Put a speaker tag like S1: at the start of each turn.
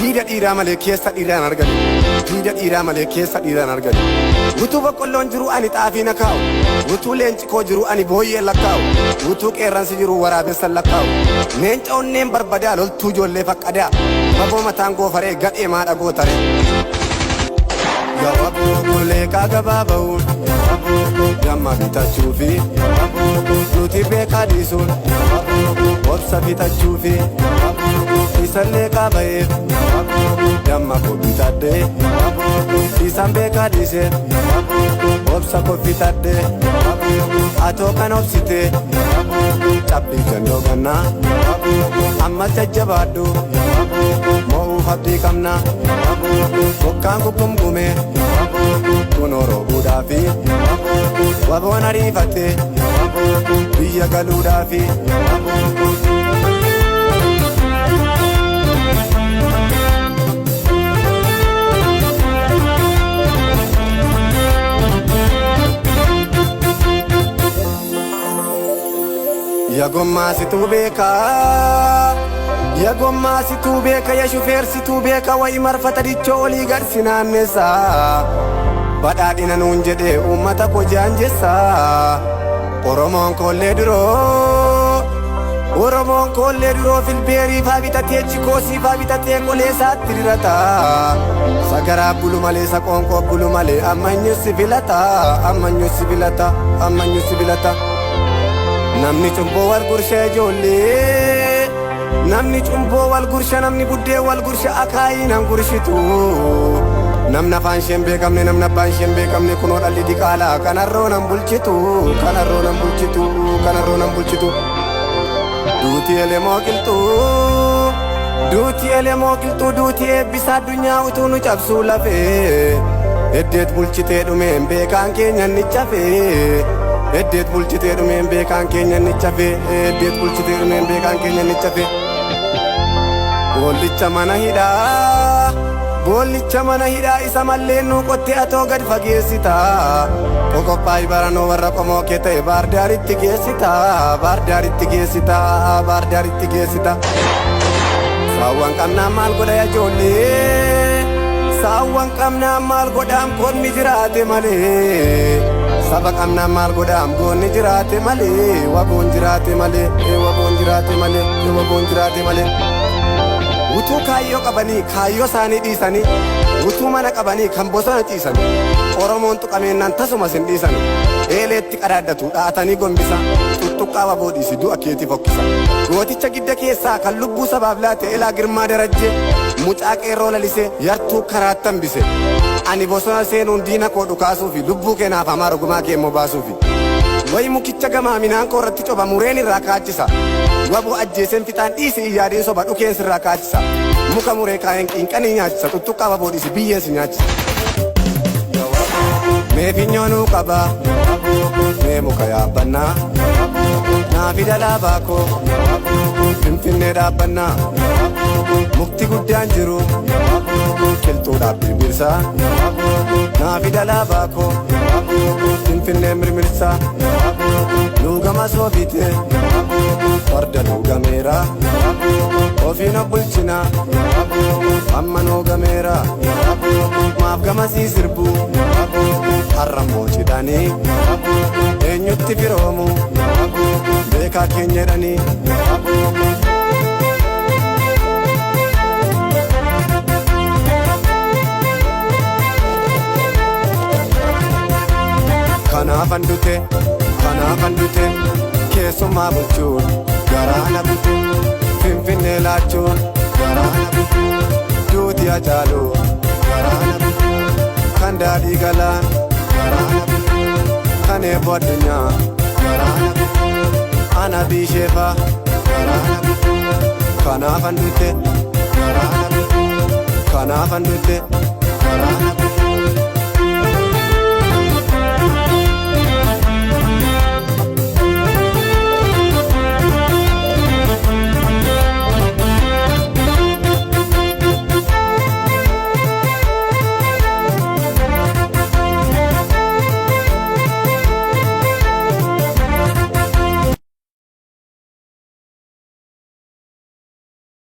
S1: Diida dhiiraa malee keessa dhiiraan argatu. Diida dhiiraa malee keessa dhiiraan argatu. Utuu boqqolloon jiru ani xaafii na kaa'u. Utuu leenci koo jiru ani booyyee lakkaa'u. Utuu qeerransi jiru waraabessa lakkaa'u. Leenca onneen barbadaa loltuu ijoollee faqqadaa. Baboo mataan goofaree gadhee maadha gootare. Yaababoo golee kaagabaa ba'uun. Damma bitachuufi. Nuti beekaa dhiisuun. Obsa bitachuufi. Isallee qabayeef. Damma koo bitadhee. Isaan beekaa dhiisee. Obsa koo bitadhee. Atoo kan obsitee. Cabbii jandoo gannaa. Amma jajjabaadhu. Moo'uuf abdii qabna. Bokkaan kukumgumee. Kunoo roobuudhaafi. Waboon ariifatee. Biyya galuudhaafi. Ya gommaasituu beekaa. Ya gommaasituu beeka ya shufeersituu beeka wayi marfata dichoo olii gadsi naanneessaa. Badhaadhina nuun jedhee uummata koo jaanjessaa. Oromoon koollee duroo. Oromoon koollee duroo filbeerii faa bitatee chikoosii faa bitatee qoleessaatti dirataa. Sagaraa bulu malee saqoonqoo bulu malee ammanyusi filataa. Ammanyusi filata. Ammanyusi filata. Namni cumboo wal gurshaa ijoollee. Namni cumboo wal gursha namni buddee wal gursha akaayii nan gurshitu. Namni afaan isheen beekamne namni abbaan isheen beekamne kunoo dhalli diqaalaa kanarroo nan bulchitu. Kanarroo nan bulchitu. Kanarroo nan bulchitu. Duuti elemoo qilxuu. Duuti elemoo qilxuu duuti eebbisa addunyaa utuu nu cabsuu lafee. Eddeet bulchitee dhumeen beekaan keenya ni cafee. Eddeet bulchitee dhumeen beekaan keenya ni cafee. Eddeet bulchitee dhumeen beekaan keenya ni cafee. Boollicha mana hidhaa. Boollicha mana hidhaa isa mallee nu qottee atoo gad fageessita. Qoqophaa'ii baranoo warra qomoo kee ta'e baardaaritti geessita. Baardaaritti geessita. Baardaaritti geessita. Saawwan qabnaan maal godha yaa ijoollee. Saawwan qabnaan maal godhaam koonni jiraate malee. Saba qabnaan maal godhaam goonni jiraate malee. Waboon jiraate malee. Waboon jiraate malee. Waboon jiraate malee. Utuu kaayyoo qabanii kaayyoo isaanii dhiisanii. Utuu mana qabanii kan bosona ciisanii. Oromoon tuqameennaan tasumas hin dhiisanii. Eeleetti qadaaddatu dhaatanii gombisa. Tuttuqqaa waboo dhiisi du'a keetii fokkisa. Gooticha gidda keessaa kan lubbuu sabaaf laate elaa girmaa darajjee. Mucaa qeerroo lalisee yartuu karaatti hambise. Ani bosona seenuun diina koo dhukaasuufi lubbuu keenaaf hamaa rugumaa kee immoo baasuufi. Wayi mukicha gamaa minaan koo irratti coba mureen irraa kaachisa. Waboo ajjeeseen fixaan dhiisi iyyaadeen soba dhukeen sirraa kaachisa. Muka muree kaayeen qinqanii nyaachisa. Tuttuqqaa waboo dhiisi biyyeen si nyaachisa. Mee finyoonuu qaba. Mee muka yaabbannaa. Naafi dalaabaa koo. Finfinnee dhaabbannaa. Mukti guddaan jiru. Qilxuudhaaf birbirsaa. Naafi dalaabaa koo. Finfinnee mirmirsaa. Luugama soofitee. Farda luugameera. Ofiin bulchinaa. Amma nuugameera. Maaf gamasii sirbuu. Har'a moocidhanii. Eenyutti firoomu. Beekaa keenya jedhanii. Kanaafan dute keessummaa bulchuun garaana bute. Finfinnee laachuun garaana bute. Duuti Hacaaluu garaana bute. Kan daadhii galaan garaana bute. Kan eeboo addunyaa garaana bute. Ana biisheefaa garaana bute. Kanaafan dute garaana bute. Kanaafan dute garaana bute.